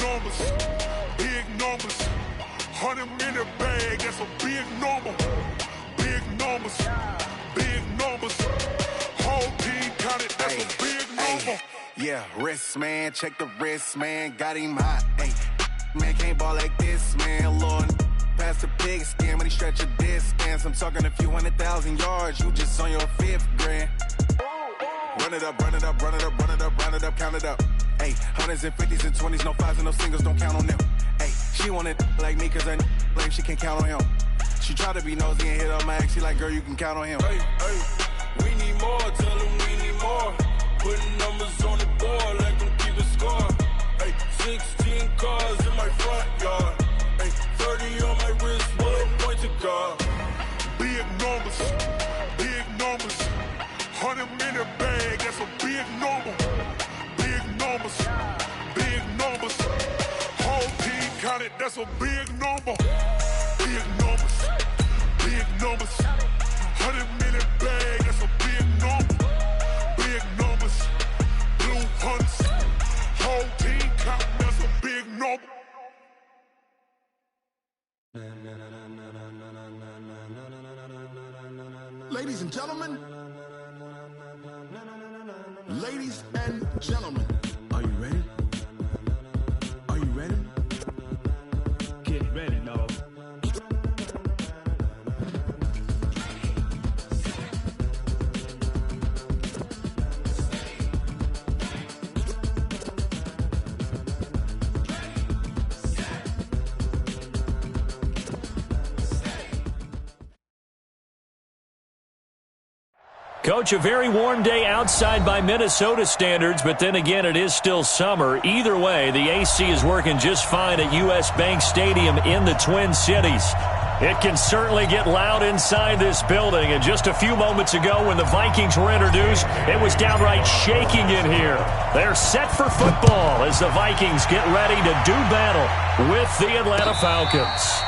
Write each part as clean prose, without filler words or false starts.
numbers, big numbers. 100-minute bag, that's a big number. Big numbers, big numbers. Whole team counted, that's a big number. Yeah, wrist, man, check the wrist, man. Got him hot, ayy. Man, can't ball like this, man. Lord, past the pig skin when he stretch a distance. I'm talking a few 100,000 yards, you just on your 5th grand. Run it up, run it up, run it up, run it up, run it up, count it up. Ayy, 100s and 50s and 20s, no 5s and no singles, don't count on them. Ayy, she wanted like me cause her lame, she can't count on him. She tried to be nosy and hit up my ex, she like, girl, you can count on him. Hey, we need more, tell them we need more. Putting numbers on the board, like them keep a score. Hey, 16 cars in my front yard. Hey, 30 on my wrist, one point to guard. Big numbers, big numbers. 100-minute bag, that's a big number. Big numbers, big numbers. Whole team counted, that's a big number. Big numbers, big numbers. 100-minute bag, that's a big number. Big numbers, blue hunts. Whole team counting, that's a big number. Ladies and gentlemen, ladies and gentlemen, are you ready? Are you ready? Get ready, dog. Coach, a very warm day outside by Minnesota standards, but then again, it is still summer. Either way, the AC is working just fine at U.S. Bank Stadium in the Twin Cities. It can certainly get loud inside this building, and just a few moments ago when the Vikings were introduced, it was downright shaking in here. They're set for football as the Vikings get ready to do battle with the Atlanta Falcons.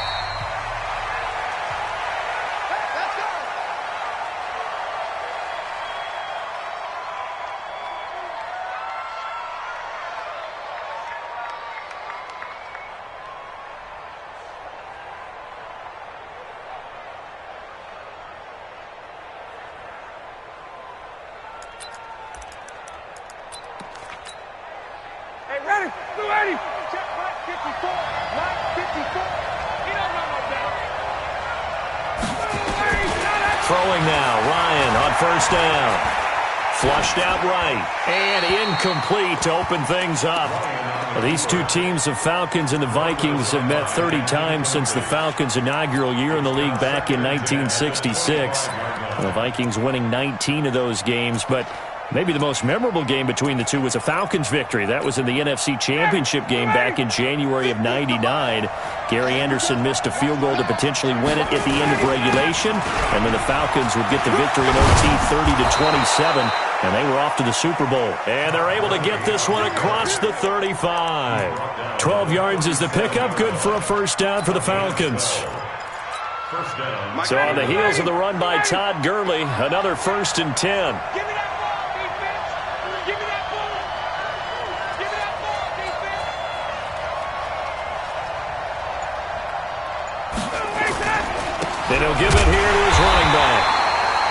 Throwing now, Ryan on first down. Flushed out right and incomplete to open things up. Well, these two teams, the Falcons and the Vikings, have met 30 times since the Falcons' inaugural year in the league back in 1966. The Vikings winning 19 of those games, but maybe the most memorable game between the two was a Falcons victory. That was in the NFC Championship game back in January of '99. Gary Anderson missed a field goal to potentially win it at the end of regulation, and then the Falcons would get the victory in OT 30-27, and they were off to the Super Bowl. And they're able to get this one across the 35. 12 yards is the pickup, good for a first down for the Falcons. So on the heels of the run by Todd Gurley, another 1st and 10. Then he'll give it here to his running back.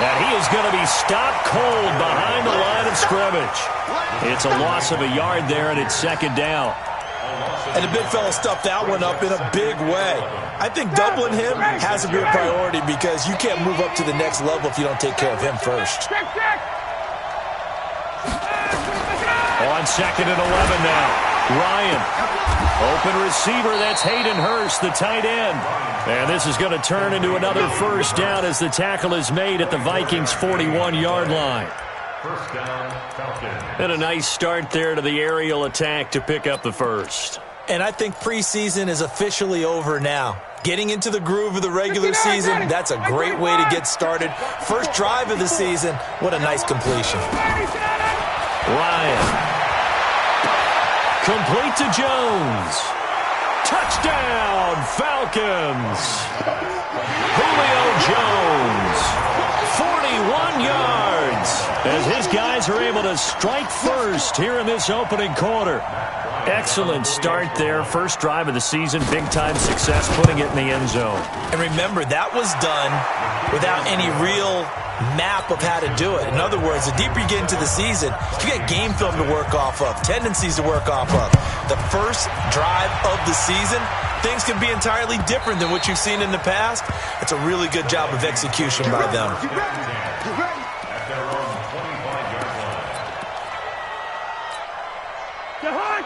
And he is going to be stopped cold behind the line of scrimmage. It's a loss of a yard there, and it's 2nd down. And the big fella stuffed that one up in a big way. I think doubling him has to be a priority because you can't move up to the next level if you don't take care of him first. On 2nd and 11 now. Ryan. Open receiver, that's Hayden Hurst, the tight end. And this is going to turn into another first down as the tackle is made at the Vikings' 41-yard line. First down, Falcons. And a nice start there to the aerial attack to pick up the first. And I think preseason is officially over now. Getting into the groove of the regular season, that's a great way to get started. First drive of the season, what a nice completion. Ryan. Complete to Jones. Touchdown, Falcons. Julio Jones, 41 yards. as his guys are able to strike first here in this opening quarter. Excellent start there. First drive of the season, big-time success, putting it in the end zone. And remember, that was done without any real map of how to do it. In other words, the deeper you get into the season, you get game film to work off of, tendencies to work off of. The first drive of the season, things can be entirely different than what you've seen in the past. It's a really good job of execution by them.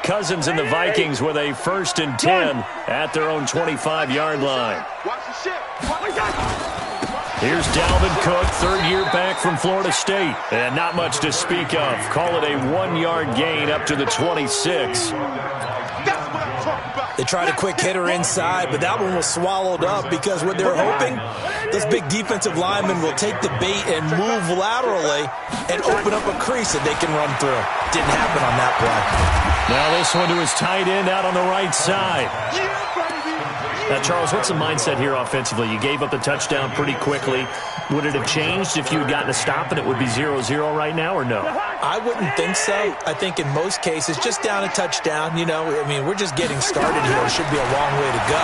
Cousins and the Vikings with a 1st and 10 at their own 25-yard line. Here's Dalvin Cook, third-year back from Florida State. And not much to speak of. Call it a 1-yard gain up to the 26. They tried a quick hitter inside, but that one was swallowed up because what they're hoping, those big defensive linemen will take the bait and move laterally and open up a crease that they can run through. Didn't happen on that play. Now this one to his tight end out on the right side. Now, Charles, what's the mindset here offensively? You gave up the touchdown pretty quickly. Would it have changed if you had gotten a stop and it would be 0-0 right now, or no? I wouldn't think so. I think in most cases, just down a touchdown, you know, I mean, we're just getting started here. It should be a long way to go.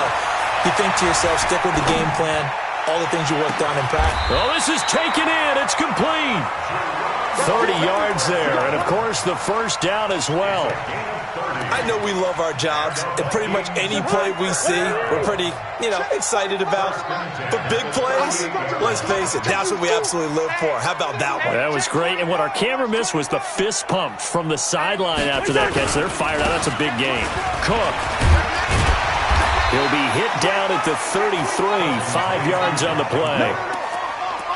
You think to yourself, stick with the game plan, all the things you worked on in practice. Oh, this is taken in. It's complete. 30 yards there, and, of course, the first down as well. I know we love our jobs, and pretty much any play we see, we're pretty, excited about. But big plays, let's face it, that's what we absolutely live for. How about that one? That was great, and what our camera missed was the fist pump from the sideline after that catch. They're fired out. That's a big game. Cook. He'll be hit down at the 33, 5 yards on the play.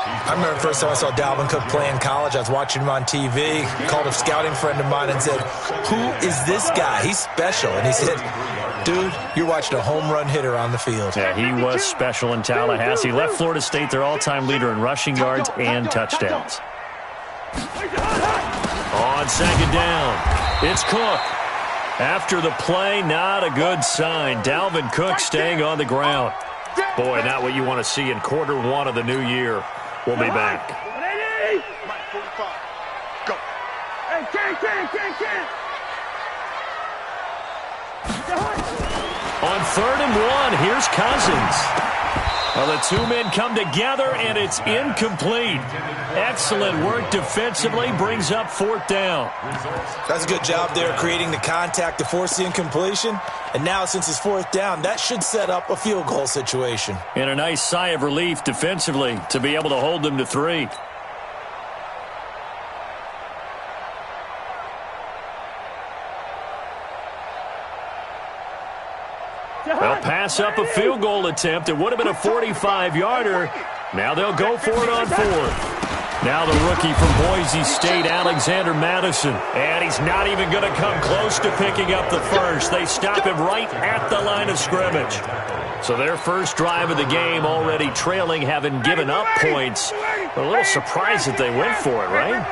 I remember the first time I saw Dalvin Cook play in college. I was watching him on TV, called a scouting friend of mine and said, "Who is this guy? He's special." And he said, "Dude, you're watching a home run hitter on the field." Yeah, he was special in Tallahassee. Left Florida State their all-time leader in rushing yards and touchdowns. On second down, it's Cook. After the play, not a good sign. Dalvin Cook staying on the ground. Boy, not what you want to see in quarter one of the new year. We'll be back. On 3rd and 1, here's Cousins. Well, the two men come together, and it's incomplete. Excellent work defensively, brings up 4th down. That's a good job there, creating the contact to force the incompletion. And now, since it's 4th down, that should set up a field goal situation. And a nice sigh of relief defensively to be able to hold them to 3. They'll pass up a field goal attempt. It would have been a 45-yarder. Now they'll go for it on 4th. Now the rookie from Boise State, Alexander Madison. And he's not even going to come close to picking up the first. They stop him right at the line of scrimmage. So their first drive of the game already trailing, having given up points. A little surprised that they went for it, right?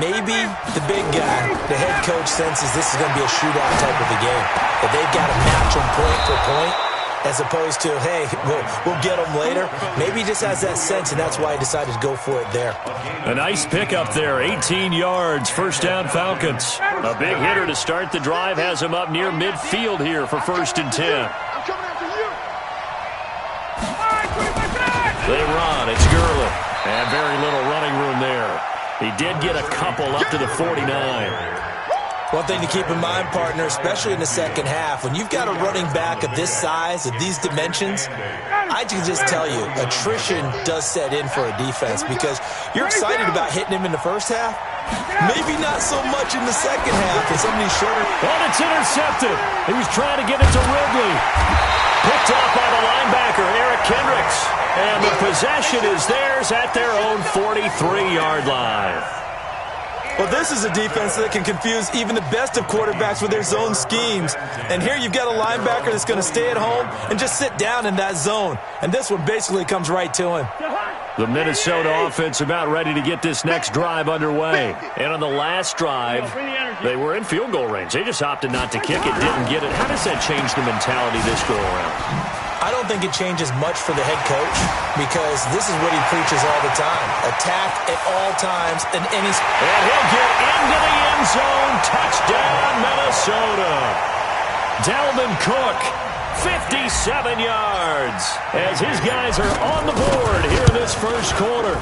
Maybe the big guy, the head coach, senses this is going to be a shootout type of a game. That they've got to match them point for point, as opposed to, hey, we'll get them later. Maybe he just has that sense, and that's why he decided to go for it there. A nice pickup there, 18 yards, first down Falcons. A big hitter to start the drive has him up near midfield here for 1st and 10. They run, it's Gurley, and very little running room there. He did get a couple up to the 49. One thing to keep in mind, partner, especially in the second half, when you've got a running back of this size, of these dimensions, I can just tell you, attrition does set in for a defense because you're excited about hitting him in the first half. Maybe not so much in the second half as some of these shorter. And it's intercepted. He was trying to get it to Ridley. Picked up by the linebacker, Eric Kendricks. And the possession is theirs at their own 43-yard line. Well, this is a defense that can confuse even the best of quarterbacks with their zone schemes. And here you've got a linebacker that's going to stay at home and just sit down in that zone. And this one basically comes right to him. The Minnesota offense about ready to get this next drive underway. And on the last drive, they were in field goal range. They just opted not to kick it, didn't get it. How does that change the mentality this go around? I don't think it changes much for the head coach because this is what he preaches all the time. Attack at all times in any... And he'll get into the end zone. Touchdown, Minnesota. Dalvin Cook, 57 yards, as his guys are on the board here in this first quarter.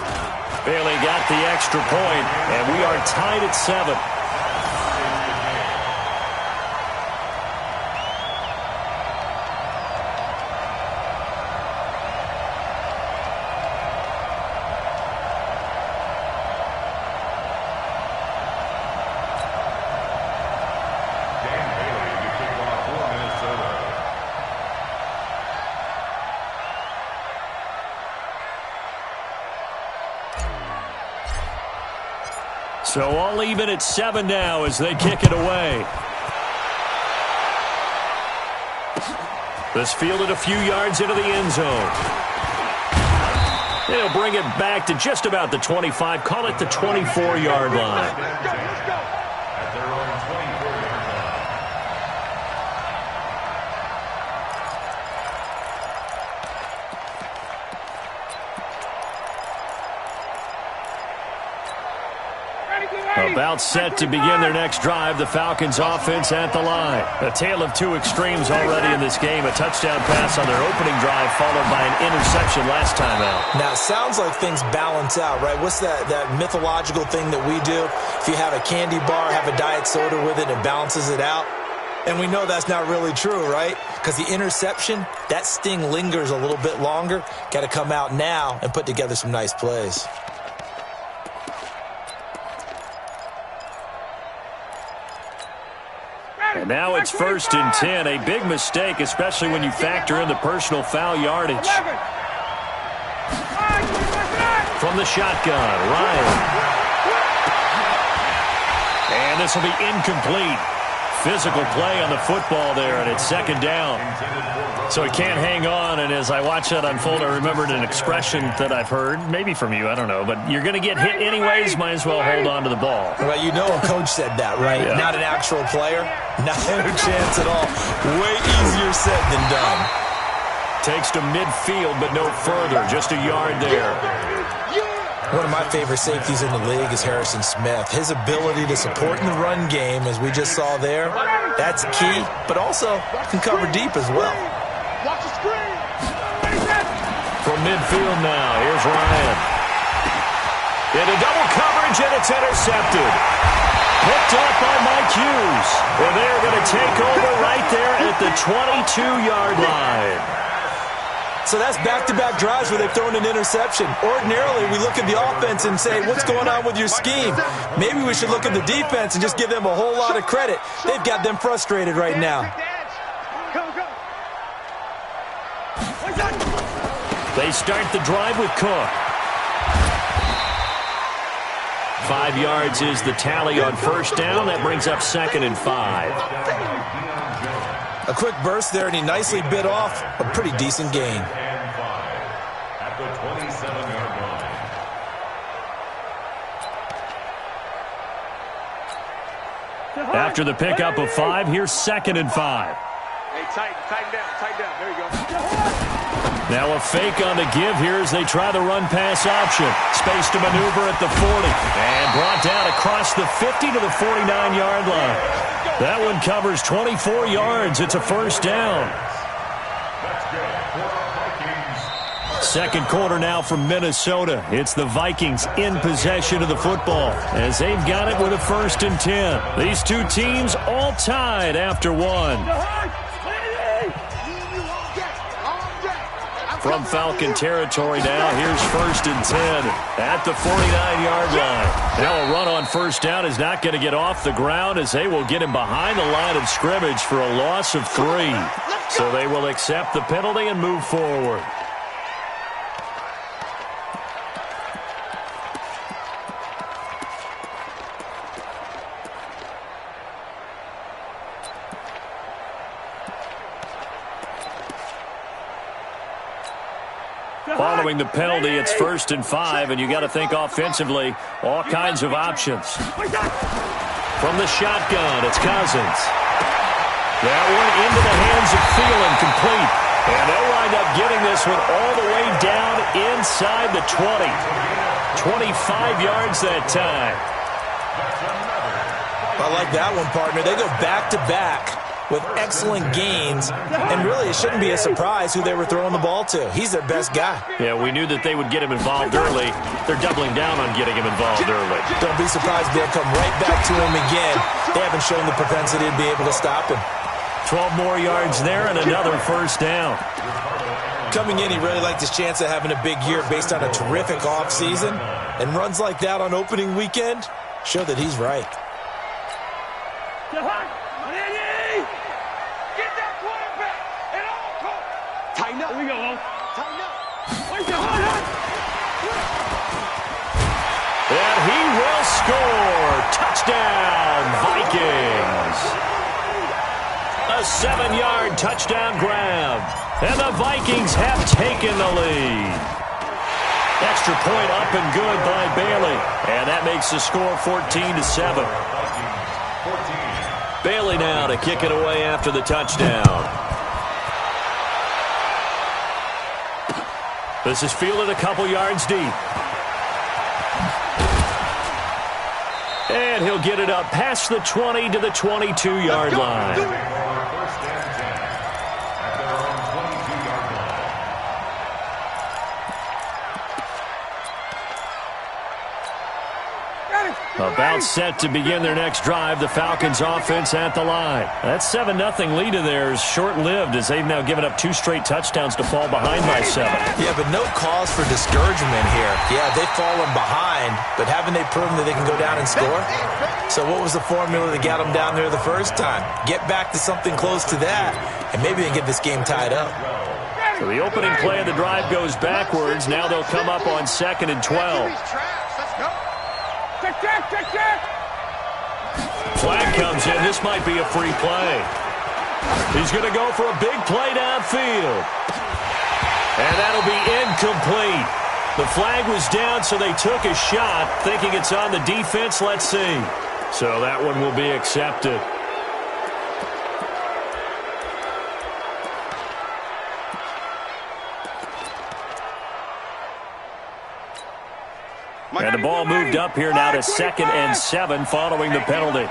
Bailey got the extra point, and we are tied at 7. So all even at 7 now as they kick it away. This fielded a few yards into the end zone. They'll bring it back to just about the 25. Call it the 24-yard line. About set to begin their next drive, the Falcons offense at the line. A tale of two extremes already in this game. A touchdown pass on their opening drive followed by an interception last time out. Now, it sounds like things balance out, right? What's that mythological thing that we do? If you have a candy bar, have a diet soda with it, it balances it out. And we know that's not really true, right? Because the interception, that sting lingers a little bit longer. Got to come out now and put together some nice plays. And now it's 1st and 10. A big mistake, especially when you factor in the personal foul yardage. From the shotgun, Ryan. And this will be incomplete. Physical play on the football there, and it's 2nd down. So he can't hang on, and as I watch that unfold, I remembered an expression that I've heard, maybe from you, I don't know, but you're going to get hit anyways, might as well hold on to the ball. Well, you know a coach said that, right? Yeah. Not an actual player. Not a chance at all. Way easier said than done. Takes to midfield, but no further. Just a yard there. One of my favorite safeties in the league is Harrison Smith. His ability to support in the run game, as we just saw there, that's key, but also can cover deep as well. From midfield now, here's Ryan. Into double coverage, and it's intercepted. Picked up by Mike Hughes. And they're going to take over right there at the 22-yard line. So that's back-to-back drives where they've thrown an interception. Ordinarily, we look at the offense and say, what's going on with your scheme? Maybe we should look at the defense and just give them a whole lot of credit. They've got them frustrated right now. They start the drive with Cook. 5 yards is the tally on 1st down. That brings up 2nd and 5. A quick burst there, and he nicely bit off a pretty decent gain. At the 27-yard line. After the pickup of 5, here's 2nd and 5. Hey, tighten down. There you go. Now a fake on the give here as they try the run-pass option. Space to maneuver at the 40. And brought down across the 50 to the 49-yard line. That one covers 24 yards. It's a 1st down. Second quarter now from Minnesota. It's the Vikings in possession of the football as they've got it with a 1st and 10. These two teams all tied after 1. From Falcon territory now, here's 1st and 10 at the 49-yard line. Now a run on 1st down is not going to get off the ground as they will get him behind the line of scrimmage for a loss of 3. So they will accept the penalty and move forward. Following the penalty, it's 1st and 5, and you got to think offensively, all kinds of options. From the shotgun, it's Cousins. That one into the hands of Thielen, complete. And they'll wind up getting this one all the way down inside the 20. 25 yards that time. I like that one, partner. They go back-to-back with excellent gains, and really it shouldn't be a surprise who they were throwing the ball to. He's their best guy. Yeah, we knew that they would get him involved early. They're doubling down on getting him involved early. Don't be surprised if they'll come right back to him again. They haven't shown the propensity to be able to stop him. 12 more yards there and another first down. Coming in, he really liked his chance of having a big year based on a terrific offseason, and runs like that on opening weekend show that he's right. Tighten up. Here we go. Tighten up. And he will score. Touchdown, Vikings. A 7-yard touchdown grab. And the Vikings have taken the lead. Extra point up and good by Bailey. And that makes the score 14-7. Bailey now to kick it away after the touchdown. This is fielded a couple yards deep. And he'll get it up past the 20 to the 22-yard line. About set to begin their next drive, the Falcons offense at the line. That 7-0 lead of theirs short-lived as they've now given up 2 straight touchdowns to fall behind by 7. Yeah, but no cause for discouragement here. Yeah, they've fallen behind, but haven't they proven that they can go down and score? So what was the formula that got them down there the first time? Get back to something close to that, and maybe they get this game tied up. So the opening play of the drive goes backwards. Now they'll come up on 2nd and 12. Flag comes in. This might be a free play. He's going to go for a big play downfield. And that'll be incomplete. The flag was down, so they took a shot, thinking it's on the defense. Let's see. So that one will be accepted. And the ball moved up here now to 2nd and 7 following the penalty.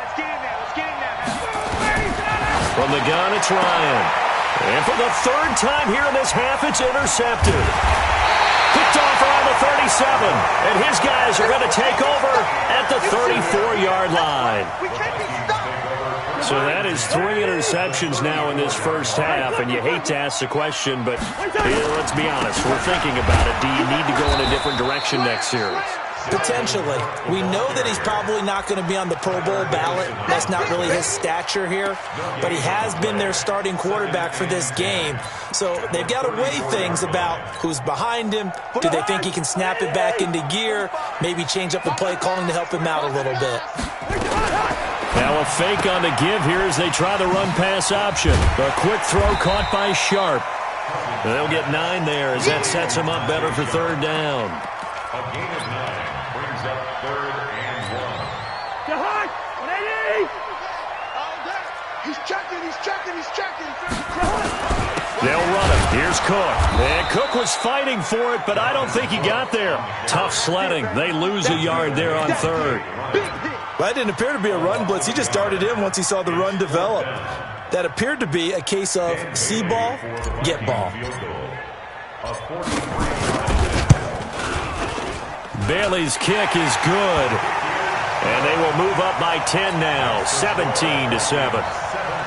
From the gun, it's Ryan. And for the 3rd time here in this half, it's intercepted. Picked off around the 37. And his guys are going to take over at the 34-yard line. So that is 3 interceptions now in this first half. And you hate to ask the question, but let's be honest. We're thinking about it. Do you need to go in a different direction next series? Potentially. We know that he's probably not going to be on the Pro Bowl ballot. That's not really his stature here. But he has been their starting quarterback for this game. So they've got to weigh things about who's behind him. Do they think he can snap it back into gear? Maybe change up the play calling to help him out a little bit. Now a fake on the give here as they try the run-pass option. A quick throw caught by Sharp. They'll get 9 there as that sets them up better for 3rd down. A gain of 9 brings up 3rd and 1. He's checking. They'll run it. Here's Cook. And Cook was fighting for it, but I don't think he got there. Tough sledding. They lose a yard there on 3rd. Well, that didn't appear to be a run blitz. He just darted in once he saw the run develop. That appeared to be a case of see ball, get ball. Bailey's kick is good. And they will move up by 10 now, 17-7.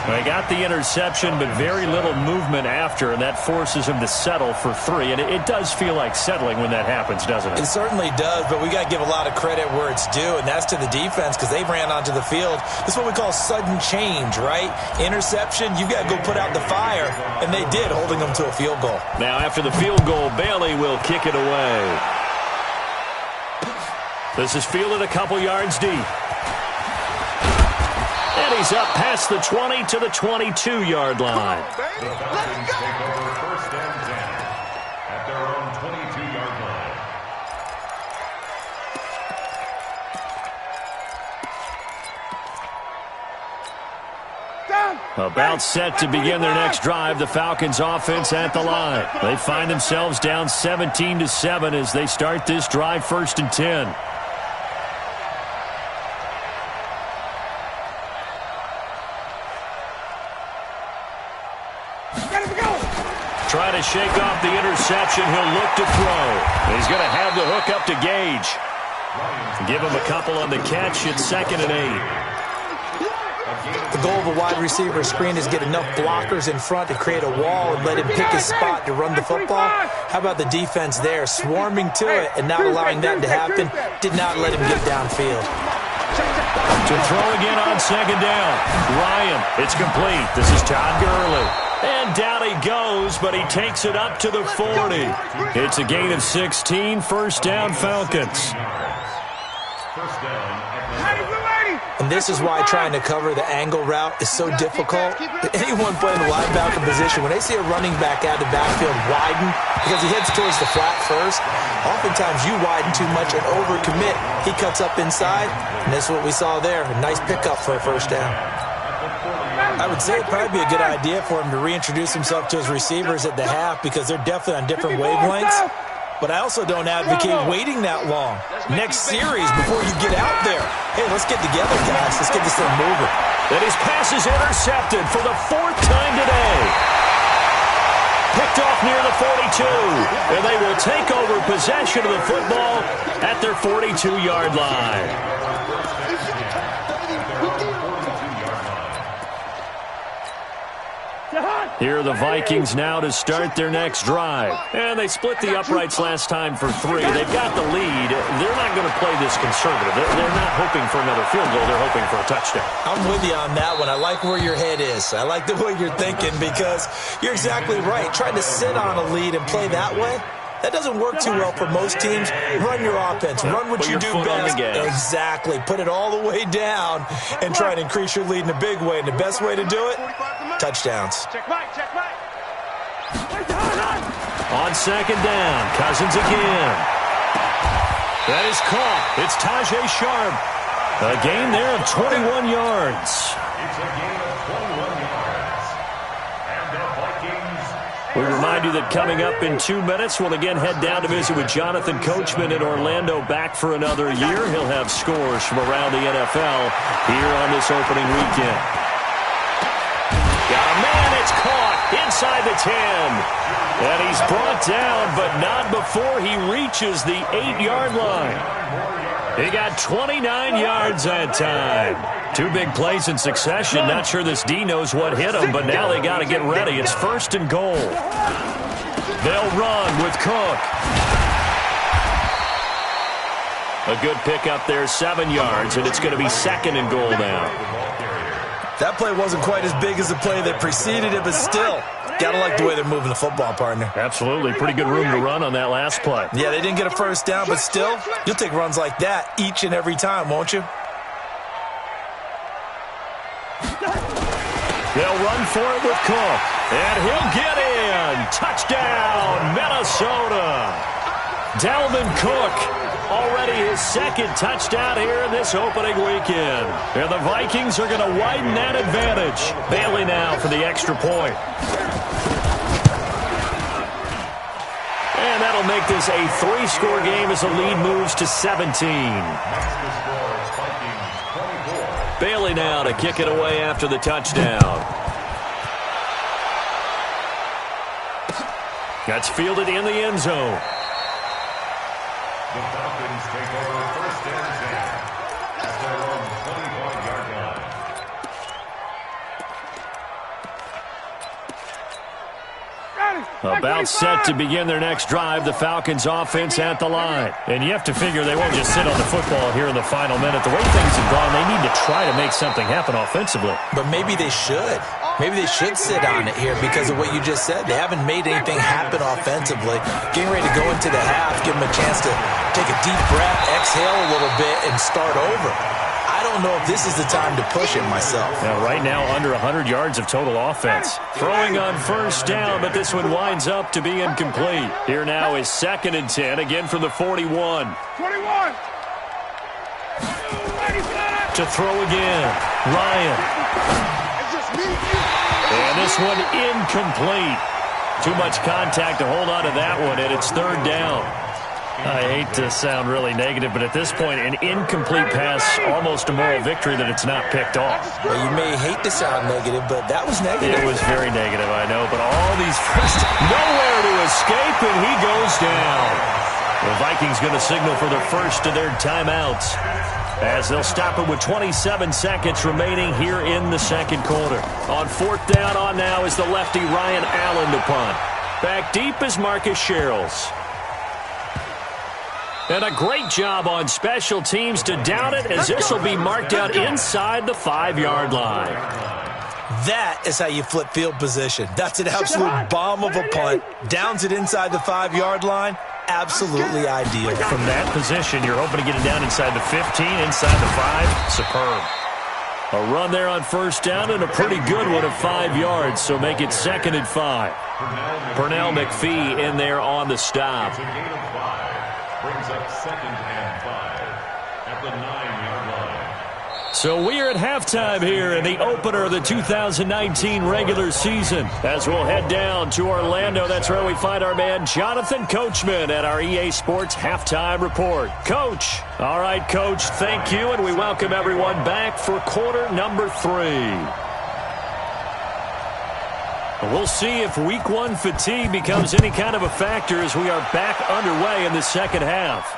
They got the interception, but very little movement after, and that forces him to settle for 3. And it does feel like settling when that happens, doesn't it? It certainly does, but we got to give a lot of credit where it's due, and that's to the defense because they ran onto the field. This is what we call sudden change, right? Interception, you got to go put out the fire, and they did, holding them to a field goal. Now, after the field goal, Bailey will kick it away. This is fielded a couple yards deep. And he's up past the 20 to the 22-yard line. The Falcons take over 1st and 10 at their own 22-yard line. Down. About set to begin their next drive, the Falcons offense at the line. They find themselves down 17-7 as they start this drive, 1st and 10. Trying to shake off the interception. He'll look to throw. He's going to have the hook up to Gage. Give him a couple on the catch. It's 2nd and 8. The goal of a wide receiver screen is get enough blockers in front to create a wall and let him pick his spot to run the football. How about the defense there, swarming to it and not allowing that to happen? Did not let him get downfield. To throw again on 2nd down. Ryan, it's complete. This is Todd Gurley. And down he goes, but he takes it up to the 40. It's a gain of 16, 1st down Falcons. And this is why trying to cover the angle route is so difficult. Anyone playing the linebacker position, when they see a running back out of the backfield widen, because he heads towards the flat first, oftentimes you widen too much and overcommit. He cuts up inside, and that's what we saw there. A nice pickup for a 1st down. I would say it'd probably be a good idea for him to reintroduce himself to his receivers at the half because they're definitely on different wavelengths. But I also don't advocate waiting that long. Next series before you get out there. Hey, let's get together, guys. Let's get this thing moving. And his pass is intercepted for the 4th time today. Picked off near the 42. And they will take over possession of the football at their 42-yard line. Here are the Vikings now to start their next drive. And they split the uprights last time for 3. They've got the lead. They're not going to play this conservative. They're not hoping for another field goal. They're hoping for a touchdown. I'm with you on that one. I like where your head is. I like the way you're thinking because you're exactly right. Trying to sit on a lead and play that way, that doesn't work too well for most teams. Run your offense. Run what you do best. Exactly. Put it all the way down and try to increase your lead in a big way. And the best way to do it, touchdowns. On 2nd down, Cousins again. That is caught. It's Tajay Sharp. A gain there of 21 yards. It's a gain of 21 yards. And the Vikings. We remind you that coming up in 2 minutes, we'll again head down to visit with Jonathan Coachman in Orlando, back for another year. He'll have scores from around the NFL here on this opening weekend. Got a man, it's caught inside the 10. And he's brought down, but not before he reaches the 8-yard line. He got 29 yards that time. 2 big plays in succession. Not sure this D knows what hit him, but now they got to get ready. It's 1st and goal. They'll run with Cook. A good pickup there, 7 yards, and it's going to be 2nd and goal now. That play wasn't quite as big as the play that preceded it, but still, gotta like the way they're moving the football, partner. Absolutely. Pretty good room to run on that last play. Yeah, they didn't get a 1st down, but still, you'll take runs like that each and every time, won't you? They'll run for it with Cook, and he'll get in. Touchdown, Minnesota. Dalvin Cook, already his 2nd touchdown here in this opening weekend. And the Vikings are going to widen that advantage. Bailey now for the extra point. And that'll make this a 3-score game as the lead moves to 17. Bailey now to kick it away after the touchdown. That's fielded in the end zone. The Falcons take over 1st and 10 at their own 25-yard line. About set to begin their next drive, the Falcons offense at the line. And you have to figure they won't just sit on the football here in the final minute. The way things have gone, they need to try to make something happen offensively. But maybe they should. Maybe they should sit on it here because of what you just said. They haven't made anything happen offensively. Getting ready to go into the half, give them a chance to take a deep breath, exhale a little bit, and start over. I don't know if this is the time to push it myself. Now, right now, under 100 yards of total offense. Throwing on 1st down, but this one winds up to be incomplete. Here now is 2nd and 10, again from the 41. 21. To throw again, Ryan. And this one incomplete. Too much contact to hold on to that one, and it's third down. I hate to sound really negative, but at this point, an incomplete pass, almost a moral victory that it's not picked off. Well, you may hate to sound negative, but that was negative. It was very negative, I know, but all these first, nowhere to escape, and he goes down. The Vikings going to signal for their first of their timeouts as they'll stop it with 27 seconds remaining here in the second quarter. On fourth down on now is the lefty Ryan Allen to punt. Back deep is Marcus Sherrills. And a great job on special teams to down it, as this will be marked out inside the 5-yard line. That is how you flip field position. That's an absolute bomb of a punt. Downs it inside the 5-yard line. Absolutely ideal. From that position, you're hoping to get it down inside the 15, inside the 5. Superb. A run there on first down and a pretty good one of 5 yards, so make it 2nd and 5. Pernell McPhee in there on the stop. It's a gain of 5. Brings up 2nd and 5 at the 9-yard line. So we are at halftime here in the opener of the 2019 regular season. As we'll head down to Orlando, that's where we find our man Jonathan Coachman at our EA Sports Halftime Report. Coach. All right, Coach, thank you, and we welcome everyone back for quarter number 3. We'll see if week 1 fatigue becomes any kind of a factor as we are back underway in the second half.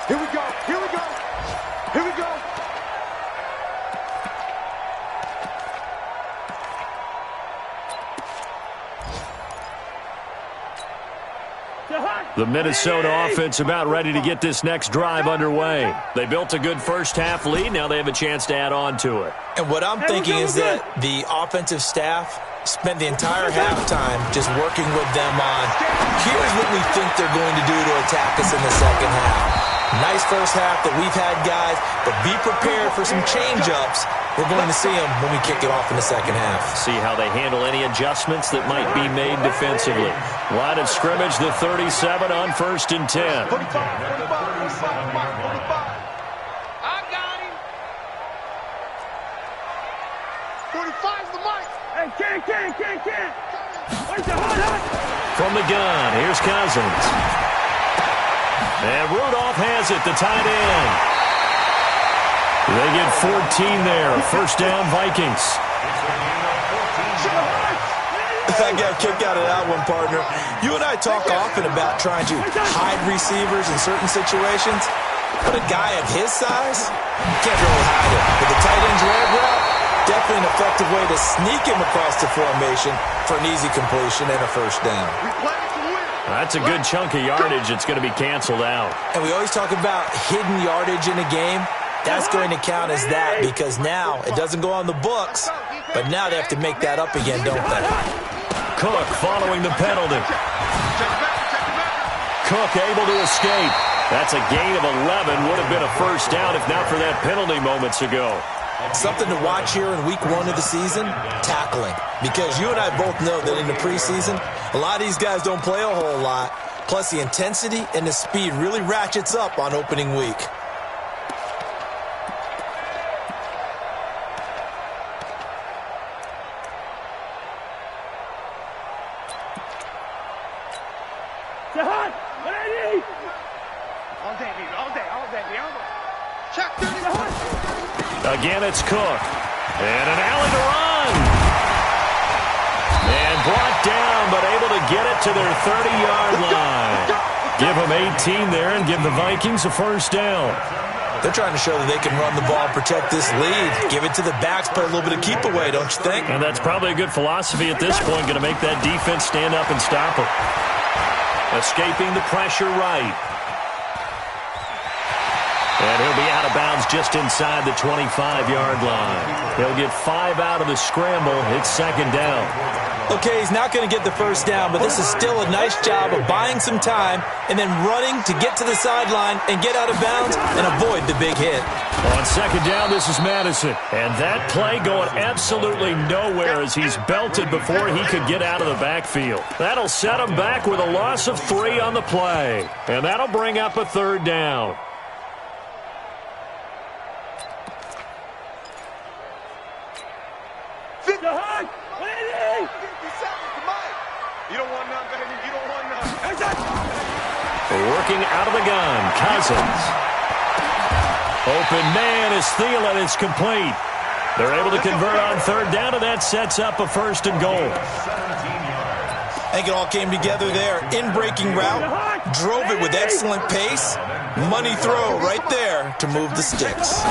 Here we go. Here we go. Here we go. The Minnesota offense about ready to get this next drive underway. They built a good first-half lead. Now they have a chance to add on to it. And what I'm thinking is that the offensive staff spent the entire halftime just working with them on, here's what we think they're going to do to attack us in the second half. Nice first half that we've had, guys, but be prepared for some change-ups. We're going to see them when we kick it off in the second half. See how they handle any adjustments that might be made defensively. Line of scrimmage, the 37 on 1st and 10. 45. I got him. 45's the mic. Hey, can't. From the gun, here's Cousins. And Rudolph has it, the tight end. They get 14 there. First down, Vikings. I got a kick out of that one, partner. You and I talk often about trying to hide receivers in certain situations, but a guy of his size, you can't really hide him. With the tight end drag route, definitely an effective way to sneak him across the formation for an easy completion and a first down. That's a good chunk of yardage. It's going to be canceled out. And we always talk about hidden yardage in a game. That's going to count as that because now it doesn't go on the books, but now they have to make that up again, don't they? Cook following the penalty. Cook able to escape. That's a gain of 11. Would have been a first down if not for that penalty moments ago. Something to watch here in week 1 of the season, tackling. Because you and I both know that in the preseason, a lot of these guys don't play a whole lot. Plus the intensity and the speed really ratchets up on opening week. Again, it's Cook. And an alley to run. And brought down, but able to get it to their 30-yard line. Give them 18 there and give the Vikings a first down. They're trying to show that they can run the ball, protect this lead. Give it to the backs, play a little bit of keep away, don't you think? And that's probably a good philosophy at this point. Going to make that defense stand up and stop them. Escaping the pressure right. And he'll be out of bounds just inside the 25-yard line. He'll get 5 out of the scramble. It's second down. Okay, he's not going to get the first down, but this is still a nice job of buying some time and then running to get to the sideline and get out of bounds and avoid the big hit. On second down, this is Madison. And that play going absolutely nowhere as he's belted before he could get out of the backfield. That'll set him back with a loss of 3 on the play. And that'll bring up a third down. 50 seconds. You don't want none, baby. You don't want none. Working out of the gun, Cousins. Open man is Thielen. It's complete. They're able to convert on third down, and that sets up a 1st and goal. I think it all came together there. In-breaking route, drove it with excellent pace. Money throw right there to move the sticks.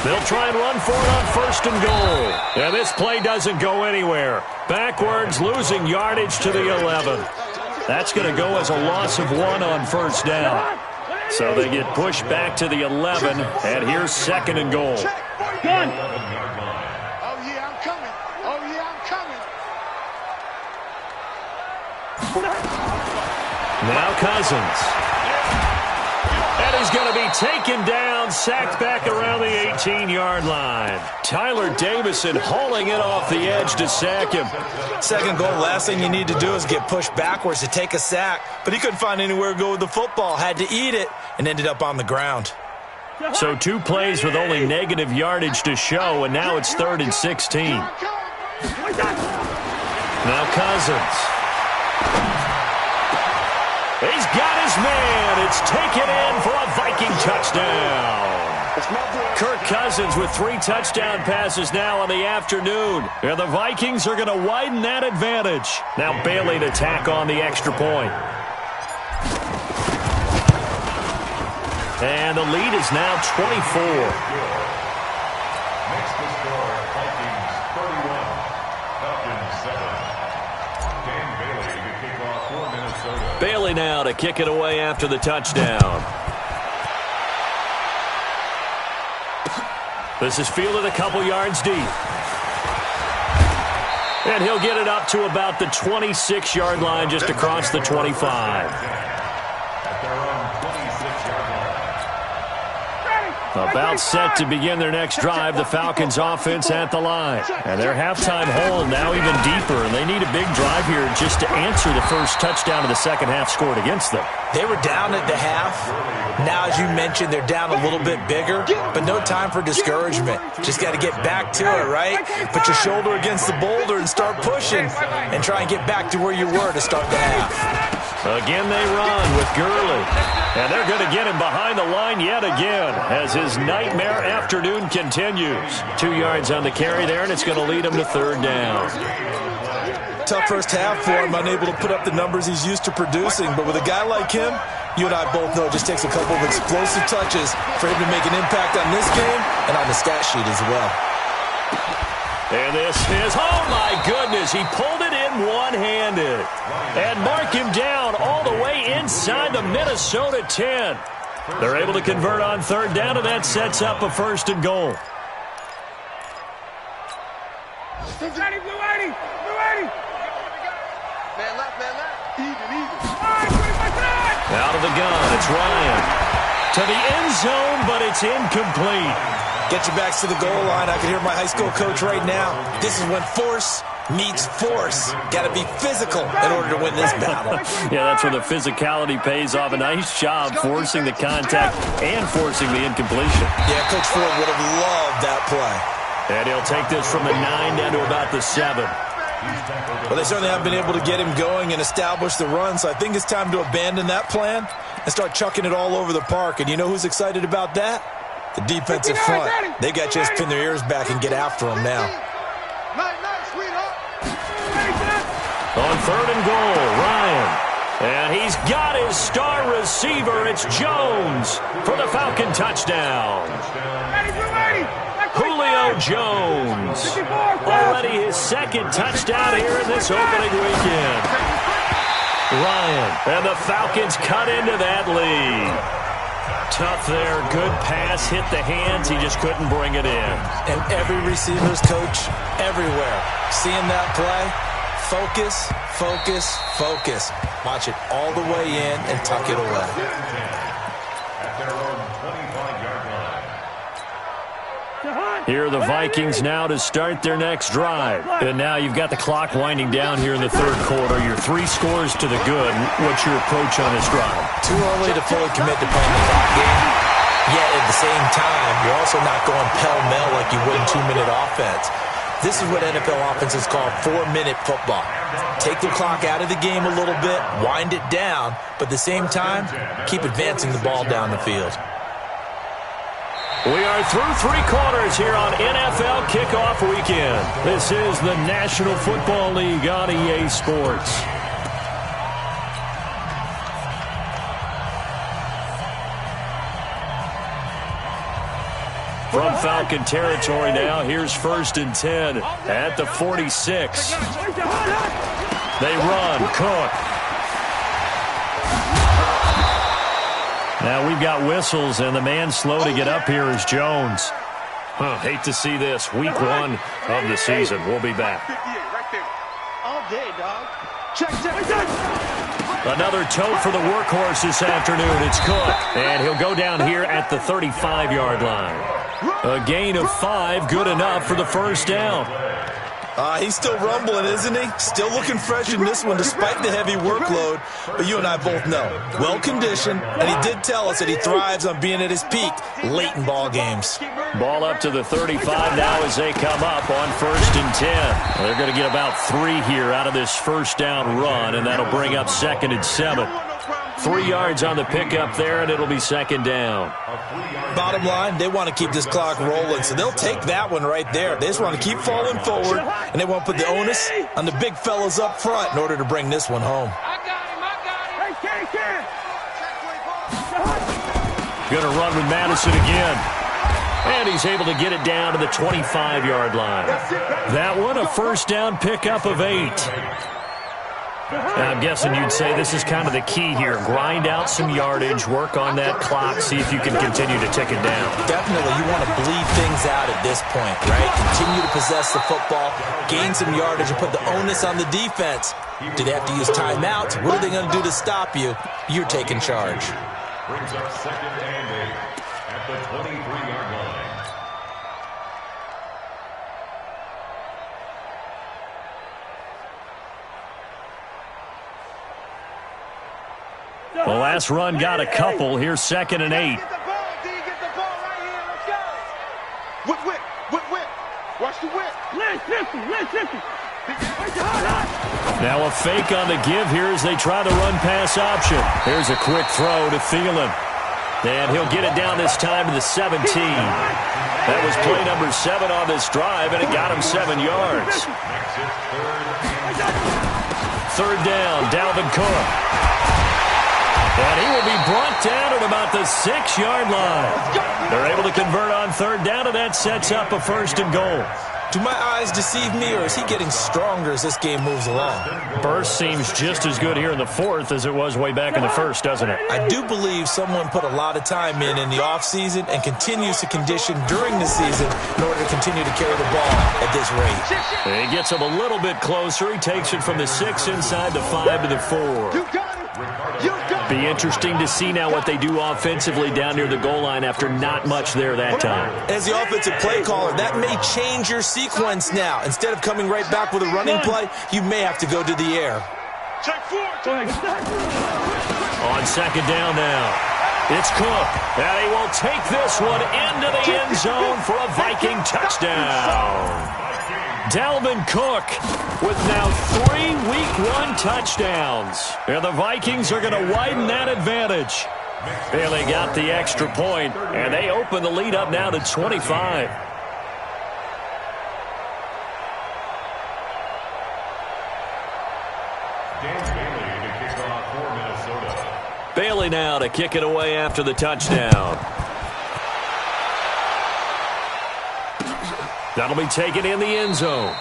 They'll try and run for it on 1st and goal. And this play doesn't go anywhere. Backwards, losing yardage to the 11. That's going to go as a loss of 1 on 1st down. So they get pushed back to the 11, and here's 2nd and goal. Gun. Oh, yeah, I'm coming. Oh, yeah, I'm coming. Now Cousins. And he's going to be taken down, sacked back around the 18-yard line. Tyler Davison hauling it off the edge to sack him. 2nd goal, last thing you need to do is get pushed backwards to take a sack. But he couldn't find anywhere to go with the football, had to eat it, and ended up on the ground. So 2 plays with only negative yardage to show, and now it's 3rd and 16. Now Cousins. He's got his man. It's taken in for a Viking touchdown. Kirk Cousins with 3 touchdown passes now on the afternoon. And the Vikings are going to widen that advantage. Now Bailey to tack on the extra point. And the lead is now 24. Next to score, Vikings 31, Falcons 7. Dan Bailey to kick off for Minnesota. Bailey now to kick it away after the touchdown. This is fielded a couple yards deep. And he'll get it up to about the 26-yard line, just across the 25. At their own 26-yard line. About set to begin their next drive, the Falcons offense at the line. And their halftime hole now even deeper, and they need a big drive here just to answer the first touchdown of the second half scored against them. They were down at the half. Now, as you mentioned, they're down a little bit bigger, but no time for discouragement. Just got to get back to it, right? Put your shoulder against the boulder and start pushing and try and get back to where you were to start the half. Again they run with Gurley. And they're going to get him behind the line yet again as his nightmare afternoon continues. 2 yards on the carry there, and it's going to lead him to 3rd down. Tough first half for him, unable to put up the numbers he's used to producing. But with a guy like him, you and I both know it just takes a couple of explosive touches for him to make an impact on this game and on the stat sheet as well. And this is, oh my goodness, he pulled it in one-handed. And mark him down all the way inside the Minnesota 10. They're able to convert on 3rd down, and that sets up a 1st and goal. Out of the gun, it's Ryan. To the end zone, but it's incomplete. Get your backs to the goal line. I can hear my high school coach right now. This is when force meets force. Got to be physical in order to win this battle. Yeah, that's where the physicality pays off. A nice job forcing the contact and forcing the incompletion. Yeah, Coach Ford would have loved that play. And he'll take this from the 9 down to about the 7. Well, they certainly haven't been able to get him going and establish the run, so I think it's time to abandon that plan and start chucking it all over the park. And you know who's excited about that? The defensive front. They got to just pin their ears back and get after him now. On 3rd and goal, Ryan. And he's got his star receiver. It's Jones for the Falcon touchdown. Julio Jones. Already his 2nd touchdown here in this opening weekend. Ryan. And the Falcons cut into that lead. Tough there. Good pass. Hit the hands. He just couldn't bring it in. And every receiver's coach everywhere. Seeing that play, focus, focus, focus. Watch it all the way in and tuck it away. At their own 25-yard line. Here are the Vikings now to start their next drive. And now you've got the clock winding down here in the 3rd quarter. Your 3 scores to the good. What's your approach on this drive? Too early to fully commit to playing the clock game. Yet at the same time, you're also not going pell-mell like you would in 2-minute offense. This is what NFL offenses call 4-minute football. Take the clock out of the game a little bit, wind it down, but at the same time, keep advancing the ball down the field. We are through 3 quarters here on NFL Kickoff Weekend. This is the National Football League on EA Sports. From Falcon territory now, here's 1st and 10 at the 46. They run, Cook. Now we've got whistles, and the man slow to get up here is Jones. Hate to see this. Week 1 of the season. We'll be back. All day, dog. Check. Another tote for the workhorse this afternoon. It's Cook, and he'll go down here at the 35-yard line. A gain of 5, good enough for the first down. He's still rumbling, isn't he? Still looking fresh in this one despite the heavy workload. But you and I both know, well-conditioned, and he did tell us that he thrives on being at his peak late in ball games. Ball up to the 35 now as they come up on 1st and 10. They're going to get about 3 here out of this first down run, and that'll bring up 2nd and 7. 3 yards on the pickup there, and it'll be 2nd down. Bottom line, they want to keep this clock rolling, so they'll take that one right there. They just want to keep falling forward, and they want to put the onus on the big fellas up front in order to bring this one home. Going to run with Madison again. And he's able to get it down to the 25-yard line. That one, a first down pickup of 8. I'm guessing you'd say this is kind of the key here. Grind out some yardage, work on that clock, see if you can continue to tick it down. Definitely, you want to bleed things out at this point, right? Continue to possess the football, gain some yardage, and put the onus on the defense. Do they have to use timeouts? What are they going to do to stop you? You're taking charge. Brings up 2nd and 8 at the 23-yard line. The last run got a couple. Here's 2nd and 8. Get the ball, D. Get the ball right here. Let's go. Whip. Watch the whip. Let's 50. Now a fake on the give here as they try the run-pass option. Here's a quick throw to Thielen. And he'll get it down this time to the 17. That was play number 7 on this drive, and it got him 7 yards. 3rd down, Dalvin Cook. And he will be brought down at about the 6-yard line. They're able to convert on 3rd down, and that sets up a 1st and goal. Do my eyes deceive me, or is he getting stronger as this game moves along? Burst seems just as good here in the 4th as it was way back in the 1st, doesn't it? I do believe someone put a lot of time in the offseason and continues to condition during the season in order to continue to carry the ball at this rate. He gets him a little bit closer. He takes it from the 6 inside the 5 to the 4. You got it. Be interesting to see now what they do offensively down near the goal line after not much there that time. As the offensive play caller, that may change your sequence now. Instead of coming right back with a running play, you may have to go to the air. Check 4. On 2nd down now, it's Cook. And he will take this one into the end zone for a Viking touchdown. Dalvin Cook with now 3 Week 1 touchdowns. And the Vikings are going to widen that advantage. Bailey got the extra point, and they open the lead up now to 25. Bailey now to kick it away after the touchdown. That'll be taken in the end zone.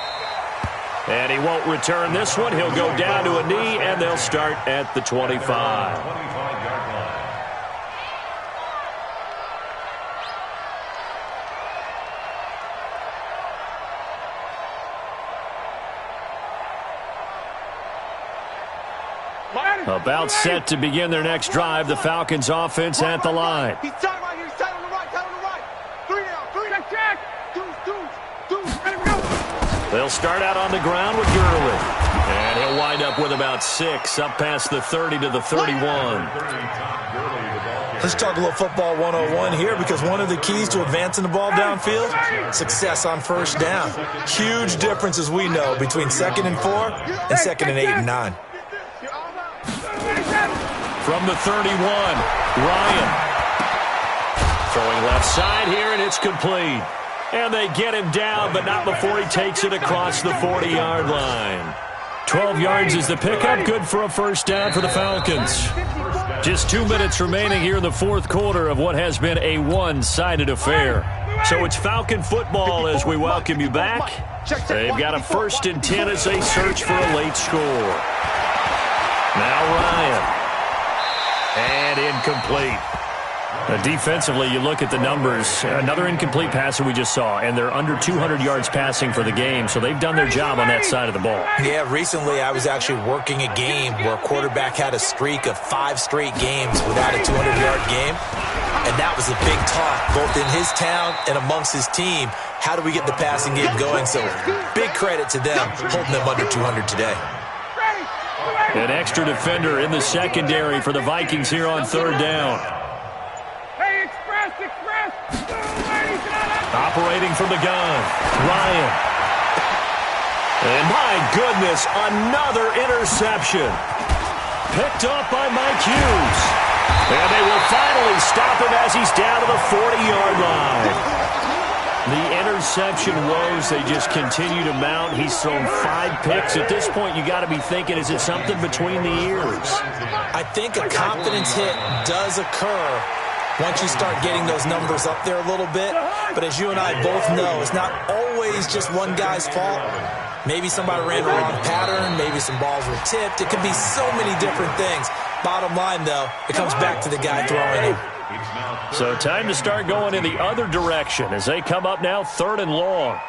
And he won't return this one. He'll go down to a knee, and they'll start at the 25. About set to begin their next drive. The Falcons offense at the line. He's tight right here. He's tight on the right. Tight on the right. 3 down. Check. Deuce. Ready to go. They'll start out on the ground with Gurley. And he'll wind up with about 6 up past the 30 to the 31. Let's talk a little football 101 here, because one of the keys to advancing the ball downfield, success on first down. Huge difference, as we know, between 2nd and 4 and 2nd and 8 and 9. From the 31, Ryan. Throwing left side here, and it's complete. And they get him down, but not before he takes it across the 40-yard line. 12 yards is the pickup, good for a first down for the Falcons. Just 2 minutes remaining here in the fourth quarter of what has been a one-sided affair. So it's Falcon football as we welcome you back. They've got a 1st and 10 as they search for a late score. Now Ryan. And incomplete. Defensively, you look at the numbers. Another incomplete pass that we just saw, and they're under 200 yards passing for the game, so they've done their job on that side of the ball. Yeah, recently I was actually working a game where a quarterback had a streak of 5 straight games without a 200-yard game, and that was a big talk, both in his town and amongst his team. How do we get the passing game going? So big credit to them, holding them under 200 today. An extra defender in the secondary for the Vikings here on 3rd down. Operating from the gun, Ryan. And my goodness, another interception. Picked up by Mike Hughes. And they will finally stop him as he's down to the 40-yard line. The interception woes, they just continue to mount. He's thrown 5 picks. At this point, you got to be thinking, is it something between the ears? I think a confidence hit does occur once you start getting those numbers up there a little bit. But as you and I both know, it's not always just one guy's fault. Maybe somebody ran the wrong pattern. Maybe some balls were tipped. It could be so many different things. Bottom line, though, it comes back to the guy throwing it. So time to start going in the other direction as they come up now 3rd and long.